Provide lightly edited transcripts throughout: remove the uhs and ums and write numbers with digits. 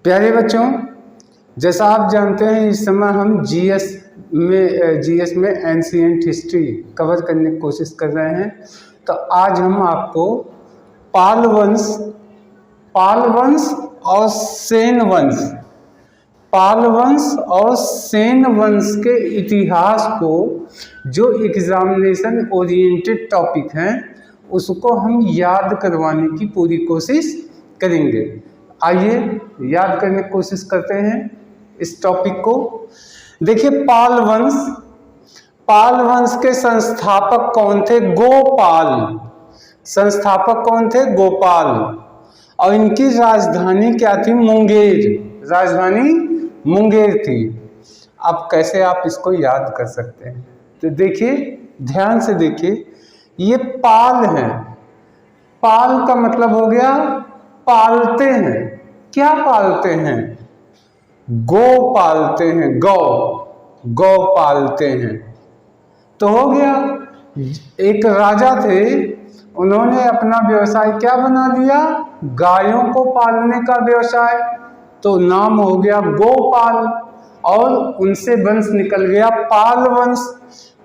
प्यारे बच्चों, जैसा आप जानते हैं इस समय हम जीएस में एंशिएंट हिस्ट्री कवर करने की कोशिश कर रहे हैं। तो आज हम आपको पाल वंश और सेन वंश के इतिहास को, जो एग्जामिनेशन ओरिएंटेड टॉपिक हैं, उसको हम याद करवाने की पूरी कोशिश करेंगे। आइए याद करने की कोशिश करते हैं इस टॉपिक को। देखिए, पाल वंश के संस्थापक कौन थे? गोपाल। संस्थापक कौन थे? गोपाल। और इनकी राजधानी क्या थी? मुंगेर। राजधानी मुंगेर थी। अब कैसे आप इसको याद कर सकते हैं? तो देखिए, ध्यान से देखिए, ये पाल है। पाल का मतलब हो गया पालते हैं। क्या पालते हैं? गौ पालते हैं। गौ पालते हैं। तो हो गया, एक राजा थे, उन्होंने अपना व्यवसाय क्या बना लिया? गायों को पालने का व्यवसाय। तो नाम हो गया गोपाल, और उनसे वंश निकल गया पाल वंश।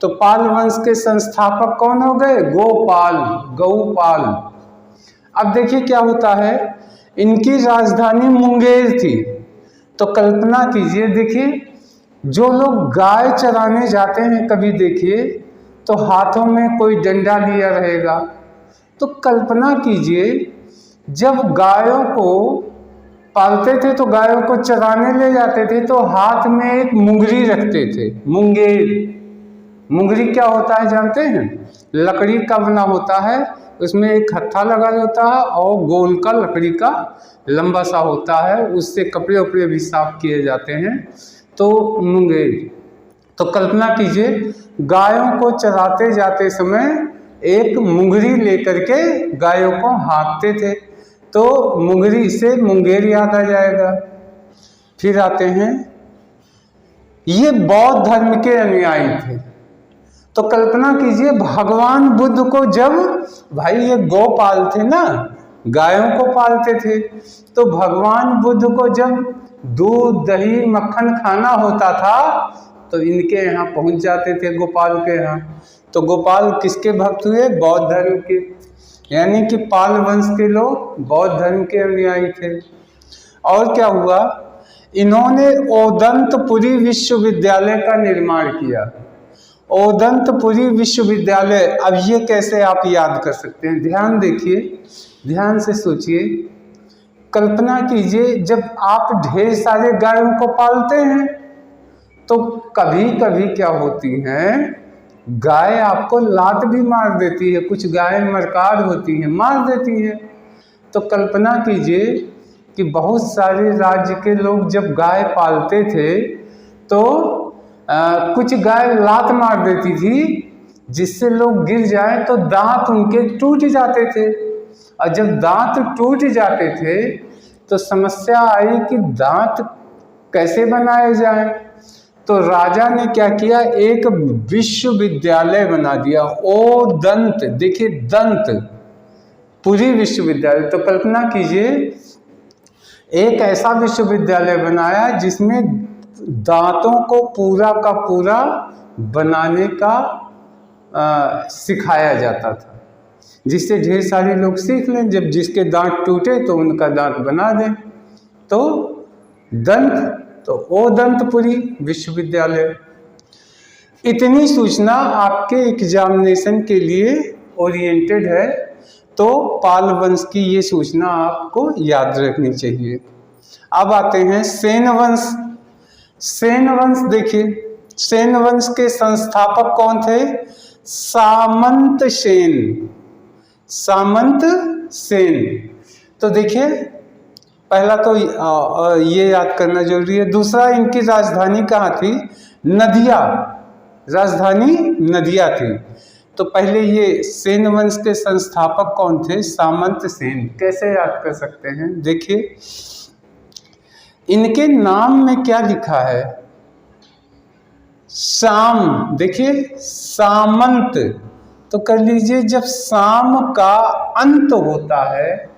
तो पाल वंश के संस्थापक कौन हो गए? गोपाल, गौपाल। अब देखिए क्या होता है, इनकी राजधानी मुंगेर थी। तो कल्पना कीजिए, देखिए, जो लोग गाय चराने जाते हैं, कभी देखिए तो हाथों में कोई डंडा लिया रहेगा। तो कल्पना कीजिए, जब गायों को पालते थे तो गायों को चराने ले जाते थे तो हाथ में एक मुंगरी रखते थे। मुंगरी क्या होता है जानते हैं? लकड़ी का बना होता है, उसमें एक हत्था लगा होता है और गोल का लकड़ी का लंबा सा होता है, उससे कपड़े उपड़े भी साफ किए जाते हैं। तो मुंगेर। तो कल्पना कीजिए, गायों को चराते जाते समय एक मुंगरी लेकर के गायों को हाँकते थे। तो मुंगरी से मुंगेर याद आ जाएगा। फिर आते हैं, ये बौद्ध धर्म के अनुयायी थे। तो कल्पना कीजिए, भगवान बुद्ध को जब, भाई ये गौ पालते ना, गायों को पालते थे, तो भगवान बुद्ध को जब दूध दही मक्खन खाना होता था तो इनके यहाँ पहुंच जाते थे, गोपाल के यहाँ। तो गोपाल किसके भक्त हुए? बौद्ध धर्म के। यानी कि पाल वंश के लोग बौद्ध धर्म के अनुयायी थे। और क्या हुआ, इन्होंने ओदंतपुरी विश्वविद्यालय का निर्माण किया। ओदंतपुरी विश्वविद्यालय, अब ये कैसे आप याद कर सकते हैं? ध्यान देखिए, ध्यान से सोचिए। कल्पना कीजिए, जब आप ढेर सारे गायों को पालते हैं तो कभी कभी क्या होती हैं, गाय आपको लात भी मार देती है। कुछ गाय मरकार होती हैं, मार देती हैं। तो कल्पना कीजिए कि बहुत सारे राज्य के लोग जब गाय पालते थे तो कुछ गाय लात मार देती थी, जिससे लोग गिर जाए तो दांत उनके टूट जाते थे। और जब दांत टूट जाते थे तो समस्या आई कि दांत कैसे बनाए जाएं। तो राजा ने क्या किया, एक विश्वविद्यालय बना दिया। ओदंत, देखिए दंत, पूरी विश्वविद्यालय। तो कल्पना कीजिए, एक ऐसा विश्वविद्यालय बनाया जिसमें दांतों को पूरा का पूरा बनाने का सिखाया जाता था, जिससे ढेर सारे लोग सीख लें। जब जिसके दांत टूटे तो उनका दांत बना दें। तो दंत, तो ओदंतपुरी विश्वविद्यालय। इतनी सूचना आपके एग्जामिनेशन के लिए ओरिएंटेड है, तो पाल वंश की ये सूचना आपको याद रखनी चाहिए। अब आते हैं सेन वंश। सेन वंश, देखिए, सेन वंश के संस्थापक कौन थे? सामंत सेन। तो देखिए, पहला तो ये याद करना जरूरी है। दूसरा, इनकी राजधानी कहाँ थी? नदिया। राजधानी नदिया थी। तो पहले ये सेन वंश के संस्थापक कौन थे? सामंत सेन। कैसे याद कर सकते हैं? देखिए, इनके नाम में क्या लिखा है? शाम। देखिए, सामंत, तो कर लीजिए, जब शाम का अंत होता है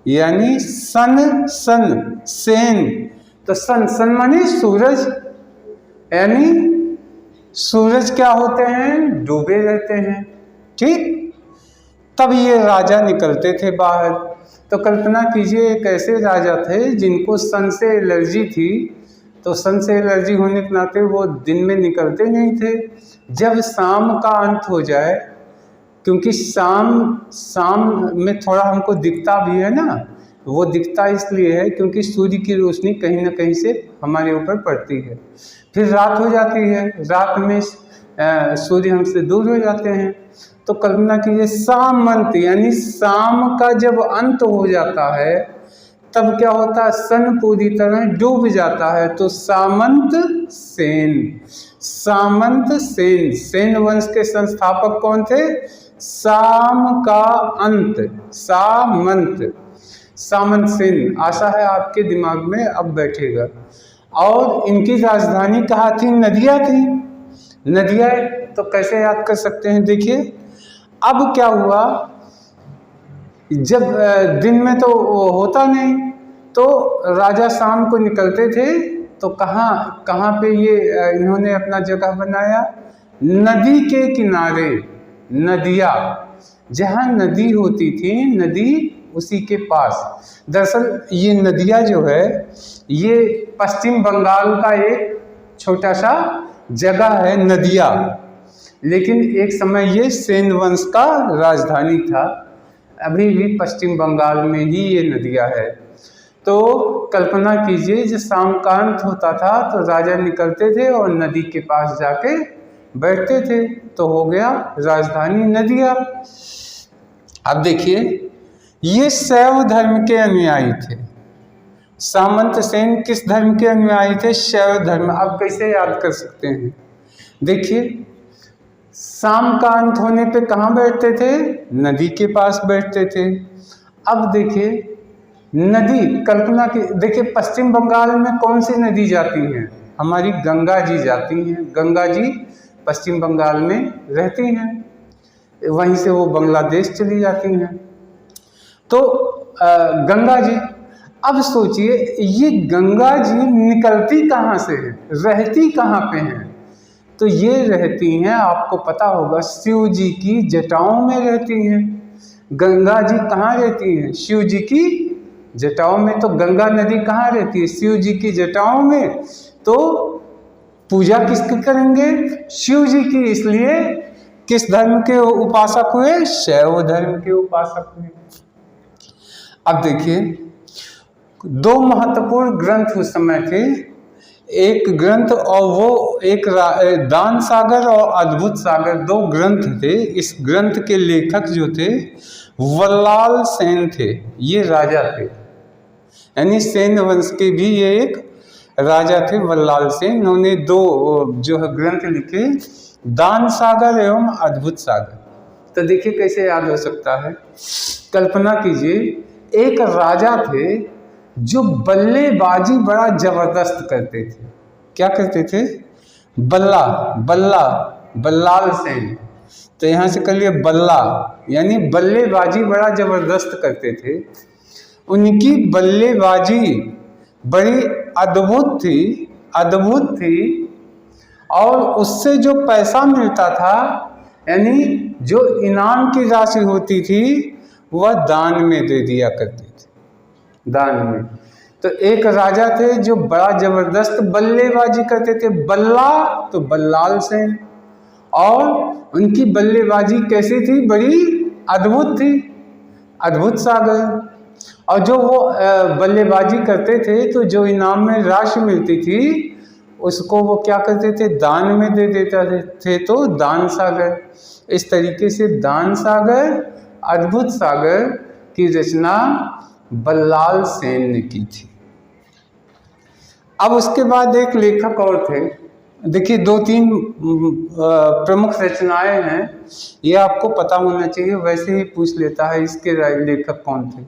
यानी सन सन सेन, तो सन सन माने सूरज, यानी सूरज क्या होते हैं, डूबे रहते हैं। ठीक, तब ये राजा निकलते थे बाहर। तो कल्पना कीजिए एक ऐसे राजा थे जिनको सन से एलर्जी थी, तो सन से एलर्जी होने के नाते वो दिन में निकलते नहीं थे। जब शाम का अंत हो जाए, क्योंकि शाम में थोड़ा हमको दिखता भी है ना, वो दिखता इसलिए है क्योंकि सूर्य की रोशनी कहीं ना कहीं से हमारे ऊपर पड़ती है। फिर रात हो जाती है, रात में सूर्य हमसे दूर हो जाते हैं। तो कल्पना कीजिए सामंत, यानी शाम का जब अंत हो जाता है तब क्या होता है, सन पूरी तरह डूब जाता है। तो सामंत सेन, सामंत सेन, सेन वंश के संस्थापक कौन थे, शाम का अंत, सामंत, सामंत सेन। आशा है आपके दिमाग में अब बैठेगा। और इनकी राजधानी कहाँ थी, नदिया थी। नदिया तो कैसे याद कर सकते हैं, देखिए अब क्या हुआ, जब दिन में तो होता नहीं, तो राजा शाम को निकलते थे, तो कहाँ पे ये इन्होंने अपना जगह बनाया, नदी के किनारे, नदिया, जहाँ नदी होती थी, नदी उसी के पास। दरअसल ये नदिया जो है ये पश्चिम बंगाल का एक छोटा सा जगह है, नदिया, लेकिन एक समय ये सेन वंश का राजधानी था। अभी भी पश्चिम बंगाल में ही ये नदिया है। तो कल्पना कीजिए जब शाम का अंत होता था तो राजा निकलते थे और नदी के पास जाके बैठते थे, तो हो गया राजधानी नदिया। अब देखिए ये शैव धर्म के अनुयायी थे। सामंत सेन किस धर्म के अनुयायी थे, शैव धर्म। अब कैसे याद कर सकते हैं, देखिए शाम का अंत होने पे कहाँ बैठते थे, नदी के पास बैठते थे। अब देखिए नदी, कल्पना की देखिए पश्चिम बंगाल में कौन सी नदी जाती है, हमारी गंगा जी जाती हैं। गंगा जी पश्चिम बंगाल में रहती हैं, वहीं से वो बांग्लादेश चली जाती हैं। तो गंगा जी, अब सोचिए ये गंगा जी निकलती कहाँ से है, रहती कहाँ पे हैं, तो ये रहती हैं, आपको पता होगा शिव जी की जटाओं में रहती हैं। गंगा जी कहाँ रहती हैं, शिव जी की जटाओं में। तो गंगा नदी कहाँ रहती है, शिव जी की जटाओं में। तो पूजा किसकी करेंगे, शिव जी की। इसलिए किस धर्म के उपासक हुए, शैव धर्म के उपासक हुए। अब देखिए दो महत्वपूर्ण ग्रंथ उस समय थे, एक ग्रंथ और वो एक दान सागर और अद्भुत सागर, दो ग्रंथ थे। इस ग्रंथ के लेखक जो थे वल्लाल सेन थे, ये राजा थे, यानी सेन वंश के भी ये एक राजा थे वल्लाल सेन। इन्होंने दो जो है ग्रंथ लिखे, दान सागर एवं अद्भुत सागर। तो देखिए कैसे याद हो सकता है, कल्पना कीजिए एक राजा थे जो बल्लेबाजी बड़ा जबरदस्त करते थे। क्या करते थे, बल्ला, बल्ला, बल्लाल सेन। तो यहाँ से कर लिए बल्ला, यानी बल्लेबाजी बड़ा जबरदस्त करते थे। उनकी बल्लेबाजी बड़ी अद्भुत थी, अद्भुत थी। और उससे जो पैसा मिलता था, यानी जो इनाम की राशि होती थी, वह दान में दे दिया करते थे, दान में। तो एक राजा थे जो बड़ा जबरदस्त बल्लेबाजी करते थे, बल्ला तो बल्लाल सेन। और उनकी बल्लेबाजी कैसी थी, बड़ी अद्भुत थी, अद्भुत सागर। और जो वो बल्लेबाजी करते थे तो जो इनाम में राशि मिलती थी उसको वो क्या करते थे, दान में दे देते थे, तो दान सागर। इस तरीके से दान सागर, अद्भुत सागर की रचना बल्लाल सेन ने की थी। अब उसके बाद एक लेखक और थे, देखिए दो तीन प्रमुख रचनाएं हैं, ये आपको पता होना चाहिए, वैसे ही पूछ लेता है इसके लेखक कौन थे।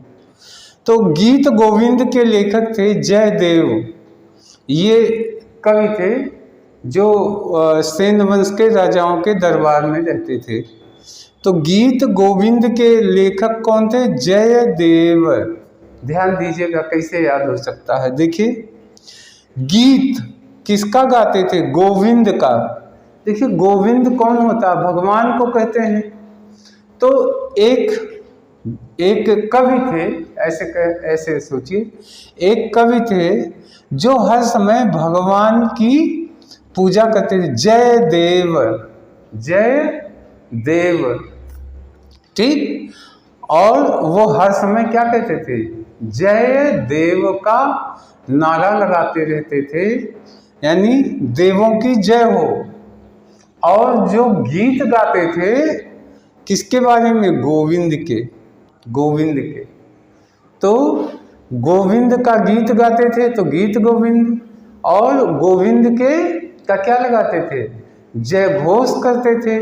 तो गीत गोविंद के लेखक थे जयदेव। ये कवि थे जो सेन वंश के राजाओं के दरबार में रहते थे। तो गीत गोविंद के लेखक कौन थे, जयदेव। ध्यान दीजिएगा कैसे याद हो सकता है। देखिए, गीत किसका गाते थे? गोविंद का। देखिए, गोविंद कौन होता है? भगवान को कहते हैं। तो एक कवि थे, ऐसे सोचिए, एक कवि थे जो हर समय भगवान की पूजा करते थे। जय देव, जय देव, ठीक। और वो हर समय क्या कहते थे? जय देव का नारा लगाते रहते थे, यानी देवों की जय हो। और जो गीत गाते थे किसके बारे में? गोविंद के, गोविंद के। तो गोविंद का गीत गाते थे तो गीत गोविंद, और गोविंद के का क्या लगाते थे? जय घोष करते थे,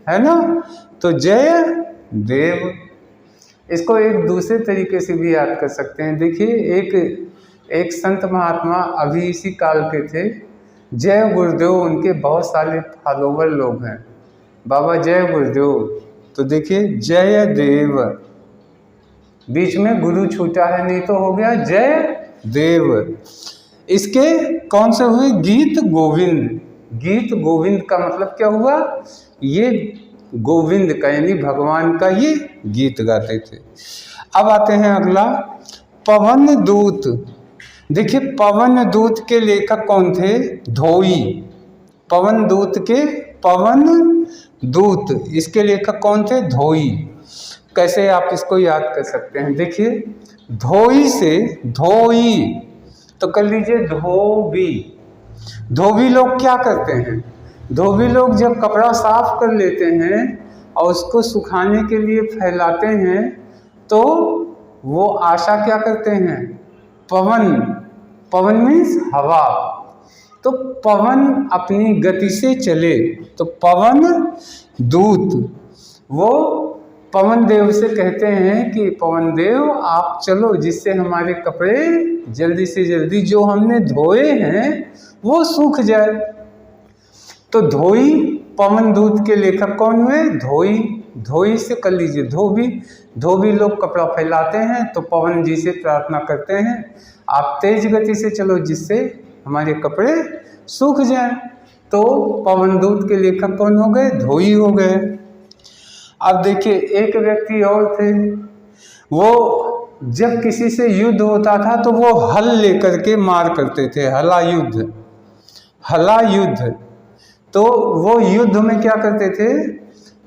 है ना। तो जय देव। इसको एक दूसरे तरीके से भी याद कर सकते हैं। देखिए, एक संत महात्मा अभी इसी काल के थे, जय गुरुदेव, उनके बहुत सारे फॉलोवर लोग हैं, बाबा जय गुरुदेव। तो देखिए, जय देव, बीच में गुरु छूटा है, नहीं तो हो गया जय देव। इसके कौन से हुए? गीत गोविंद। गीत गोविंद का मतलब क्या हुआ? ये गोविंद का यानी भगवान का ये गीत गाते थे। अब आते हैं अगला, पवन दूत। देखिए, पवन दूत के लेखक कौन थे? धोई। पवन दूत के, पवन दूत, इसके लेखक कौन थे? धोई। कैसे आप इसको याद कर सकते हैं? देखिए, धोई से धोई तो कर लीजिए धोबी। धोबी लोग क्या करते हैं? धोबी लोग जब कपड़ा साफ कर लेते हैं और उसको सुखाने के लिए फैलाते हैं तो वो आशा क्या करते हैं? पवन। पवन मीन्स हवा। तो पवन अपनी गति से चले तो पवन दूत। वो पवन देव से कहते हैं कि पवन देव आप चलो, जिससे हमारे कपड़े जल्दी से जल्दी जो हमने धोए हैं वो सूख जाए। तो धोई, पवन दूत के लेखक कौन हुए? धोई। धोई से कर लीजिए धोबी। धोबी लोग कपड़ा फैलाते हैं तो पवन जी से प्रार्थना करते हैं आप तेज गति से चलो जिससे हमारे कपड़े सूख जाएं। तो पवन दूत के लेखक कौन हो गए? धोई हो गए। अब देखिए, एक व्यक्ति और थे, वो जब किसी से युद्ध होता था तो वो हल लेकर के मार करते थे, हला युद्ध। हला युद्ध। तो वो युद्ध में क्या करते थे?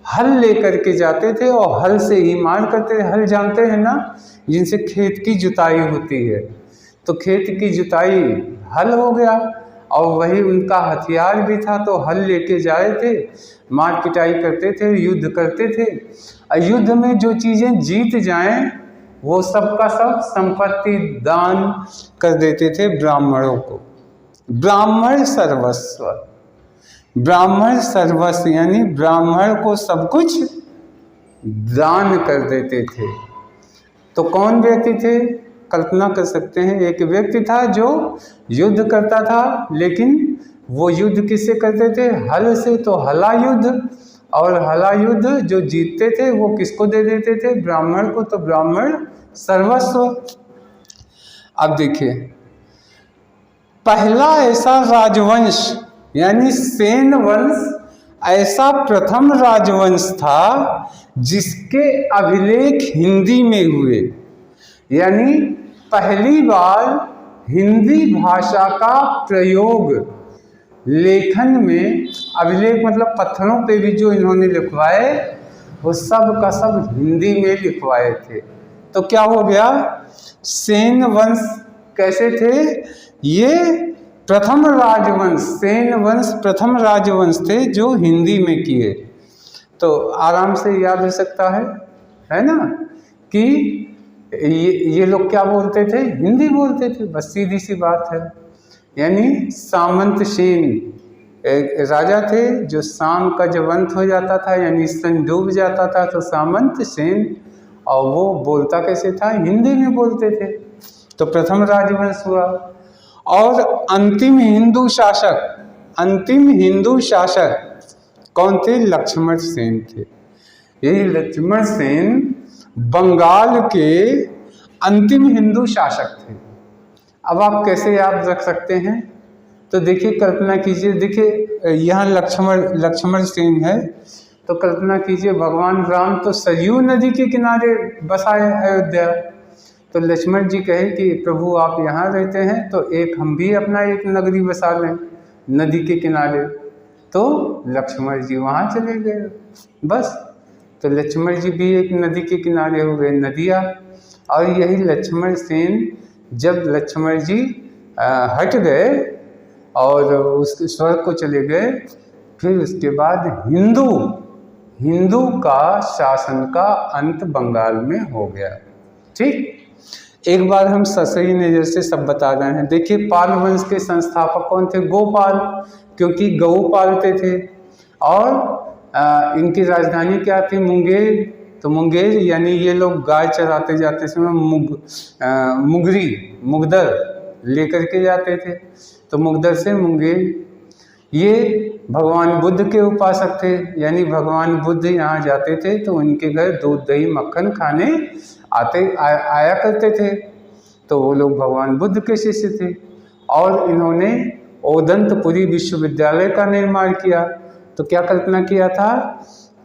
हल लेकर के जाते थे और हल से ही मार करते थे। हल जानते हैं ना, जिनसे खेत की जुताई होती है। तो खेत की जुताई हल हो गया और वही उनका हथियार भी था। तो हल लेके जाए थे, मार पिटाई करते थे, युद्ध करते थे। और युद्ध में जो चीज़ें जीत जाएं वो सब का सब संपत्ति दान कर देते थे ब्राह्मणों को। ब्राह्मण सर्वस्व। ब्राह्मण सर्वस्व यानी ब्राह्मण को सब कुछ दान कर देते थे। तो कौन व्यक्ति थे? कल्पना कर सकते हैं, एक व्यक्ति था जो युद्ध करता था, लेकिन वो युद्ध किससे करते थे? हल से। तो हला युद्ध, और हला युद्ध जो जीतते थे वो किसको दे देते थे? ब्राह्मण को। तो ब्राह्मण सर्वस्व। अब देखिए, पहला ऐसा राजवंश यानी सेन वंश ऐसा प्रथम राजवंश था जिसके अभिलेख हिंदी में हुए। यानी पहली बार हिंदी भाषा का प्रयोग लेखन में, अभिलेख मतलब पत्थरों पे भी जो इन्होंने लिखवाए वो सब का सब हिंदी में लिखवाए थे। तो क्या हो गया? सेन वंश कैसे थे? ये प्रथम राजवंश, सेन वंश प्रथम राजवंश थे जो हिंदी में किए। तो आराम से याद हो सकता है ना, कि ये लोग क्या बोलते थे? हिंदी बोलते थे, बस सीधी सी बात है। यानी सामंत सेन एक राजा थे जो शाम का जब अंत हो जाता था यानी सन डूब जाता था तो सामंत सेन, और वो बोलता कैसे था? हिंदी में बोलते थे। तो प्रथम राजवंश हुआ। और अंतिम हिंदू शासक कौन थे? लक्ष्मण सेन थे। यही लक्ष्मण सेन बंगाल के अंतिम हिंदू शासक थे। अब आप कैसे याद रख सकते हैं? तो देखिए, कल्पना कीजिए, देखिए यहाँ लक्ष्मण सेन है, तो कल्पना कीजिए भगवान राम तो सरयू नदी के किनारे बसाए अयोध्या। तो लक्ष्मण जी कहे कि प्रभु आप यहाँ रहते हैं तो एक हम भी अपना एक नगरी बसा लें नदी के किनारे। तो लक्ष्मण जी वहाँ चले गए बस। तो लक्ष्मण जी भी एक नदी के किनारे हो गए, नदिया। और यही लक्ष्मण सेन, जब लक्ष्मण जी हट गए और उस स्वर्ग को चले गए, फिर उसके बाद हिंदू का शासन का अंत बंगाल में हो गया। ठीक, एक बार हम सही नज़र से सब बता रहे हैं। देखिए, पाल वंश के संस्थापक कौन थे? गोपाल, क्योंकि गऊ पालते थे। और इनकी राजधानी क्या थी? मुंगेर। तो मुंगेर यानी ये लोग गाय चराते जाते समय मुगदर लेकर के जाते थे, तो मुगदर से मुंगेर। ये भगवान बुद्ध के उपासक थे, यानी भगवान बुद्ध यहाँ जाते थे तो उनके घर दूध दही मक्खन खाने आया करते थे, तो वो लोग भगवान बुद्ध के शिष्य थे। और इन्होंने ओदंतपुरी विश्वविद्यालय का निर्माण किया। तो क्या कल्पना किया था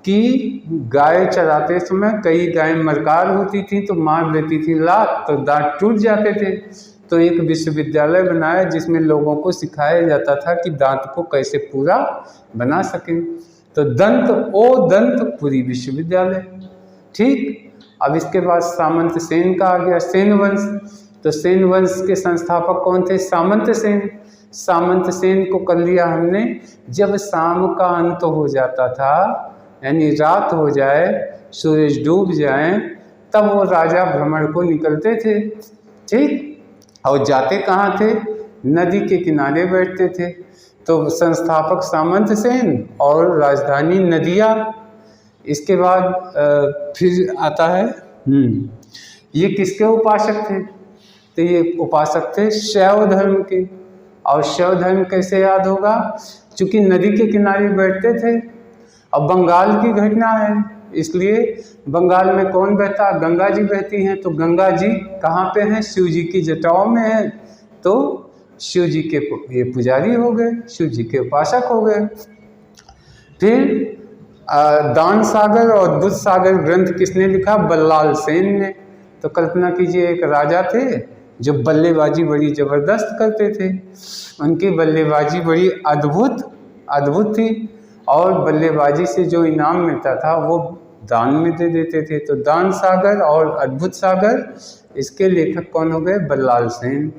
कि गाय चराते समय कई गाय मरकार होती थी तो मार देती थी लात, तो दांत टूट जाते थे। तो एक विश्वविद्यालय बनाया जिसमें लोगों को सिखाया जाता था कि दांत को कैसे पूरा बना सकें। तो ओदंतपुरी विश्वविद्यालय। ठीक, अब इसके बाद सामंत सेन का आ गया, सेन वंश। तो सेन वंश के संस्थापक कौन थे? सामंत सेन। सामंत सेन को कर लिया हमने जब शाम का अंत हो जाता था, यानी रात हो जाए, सूरज डूब जाए, तब वो राजा भ्रमण को निकलते थे। ठीक, और जाते कहाँ थे? नदी के किनारे बैठते थे। तो संस्थापक सामंत सेन और राजधानी नदिया। इसके बाद फिर आता है ये किसके उपासक थे? तो ये उपासक थे शैव धर्म के। और शैव धर्म कैसे याद होगा? चूँकि नदी के किनारे बैठते थे। अब बंगाल की घटना है, इसलिए बंगाल में कौन बहता? गंगा जी बहती हैं। तो गंगा जी कहाँ पे हैं? शिव जी की जटाओं में है। तो शिव जी के ये पुजारी हो गए, शिव जी के उपासक हो गए। फिर दान सागर और बुद्ध सागर ग्रंथ किसने लिखा? बल्लाल सेन ने। तो कल्पना कीजिए, एक राजा थे जो बल्लेबाजी बड़ी ज़बरदस्त करते थे। उनकी बल्लेबाजी बड़ी अद्भुत थी, और बल्लेबाजी से जो इनाम मिलता था वो दान में दे देते थे। तो दान सागर और अद्भुत सागर, इसके लेखक कौन हो गए? बल्लाल सेन।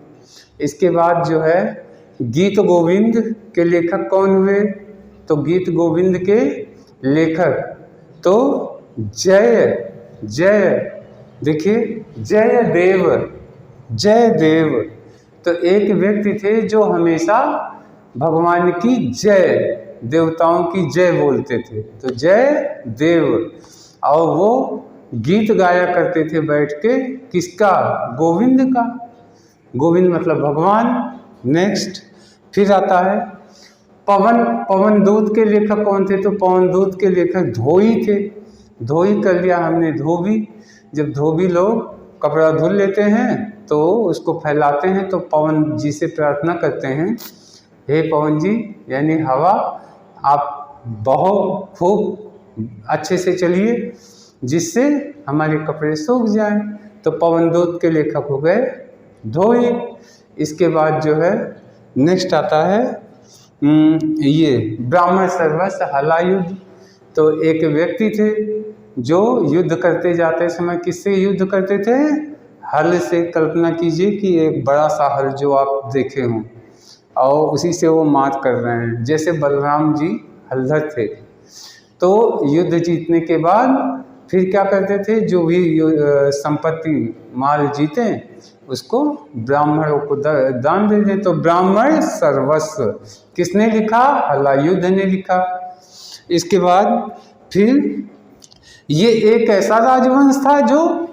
इसके बाद जो है गीत गोविंद के लेखक कौन हुए? तो गीत गोविंद के लेखक तो देखिए जयदेव। तो एक व्यक्ति थे जो हमेशा भगवान की जय, देवताओं की जय बोलते थे, तो जय देव। और वो गीत गाया करते थे बैठ के, किसका? गोविंद का। गोविंद मतलब भगवान। नेक्स्ट फिर आता है पवन दूत के लेखक कौन थे? तो पवन दूत के लेखक धोई थे। धोई कर लिया हमने धोबी। जब धोबी लोग कपड़ा धुल लेते हैं तो उसको फैलाते हैं, तो पवन जी से प्रार्थना करते हैं, हे पवन जी यानी हवा, आप बहुत खूब अच्छे से चलिए जिससे हमारे कपड़े सूख जाएं। तो पवन दूत के लेखक हो गए धोई। इसके बाद जो है नेक्स्ट आता है ये ब्राह्मण सर्वस्व हला युद्ध। तो एक व्यक्ति थे जो युद्ध करते जाते समय किससे युद्ध करते थे? हल से। कल्पना कीजिए कि एक बड़ा सा हल जो आप देखे हों और उसी से वो मार कर रहे हैं, जैसे बलराम जी हलधर थे। तो युद्ध जीतने के बाद फिर क्या करते थे? जो भी संपत्ति माल जीते उसको ब्राह्मणों को दान दे दें। तो ब्राह्मण सर्वस्व किसने लिखा? हलायुद्ध ने लिखा। इसके बाद फिर ये एक ऐसा राजवंश था जो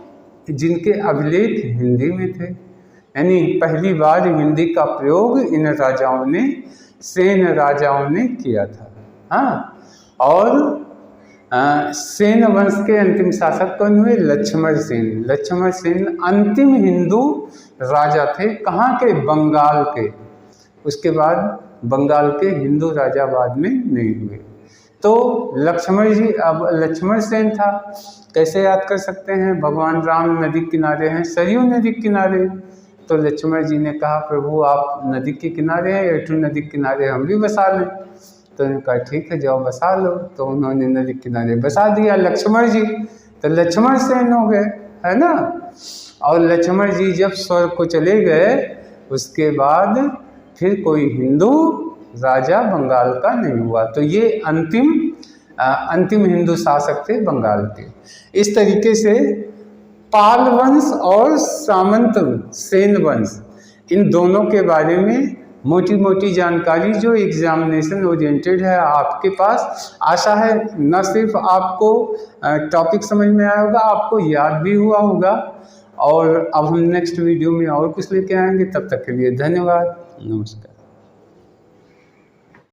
जिनके अभिलेख हिंदी में थे, यानी पहली बार हिंदी का प्रयोग इन राजाओं ने, सेन राजाओं ने किया था। हाँ, और सेन वंश के अंतिम शासक कौन हुए? लक्ष्मण सेन। लक्ष्मण सेन अंतिम हिंदू राजा थे। कहाँ के? बंगाल के। उसके बाद बंगाल के हिंदू राजा बाद में नहीं हुए। तो लक्ष्मण जी, अब लक्ष्मण सेन था, कैसे याद कर सकते हैं? भगवान राम नदी किनारे हैं, सरयू नदी किनारे। तो लक्ष्मण जी ने कहा, प्रभु आप नदी के किनारे हैं, एठू नदी के किनारे हम भी बसा लें। तो उन्होंने कहा ठीक है जाओ बसा लो। तो उन्होंने नदी किनारे बसा दिया लक्ष्मण जी, तो लक्ष्मण सेन हो गए, है ना। और लक्ष्मण जी जब स्वर्ग को चले गए, उसके बाद फिर कोई हिंदू राजा बंगाल का नहीं हुआ। तो ये अंतिम हिंदू शासक थे बंगाल के। इस तरीके से पाल वंश और सामंत सेन वंश, इन दोनों के बारे में मोटी मोटी जानकारी जो एग्जामिनेशन ओरिएंटेड है आपके पास। आशा है न सिर्फ आपको टॉपिक समझ में आया होगा, आपको याद भी हुआ होगा। और अब हम नेक्स्ट वीडियो में और कुछ लेके आएंगे। तब तक के लिए धन्यवाद, नमस्कार।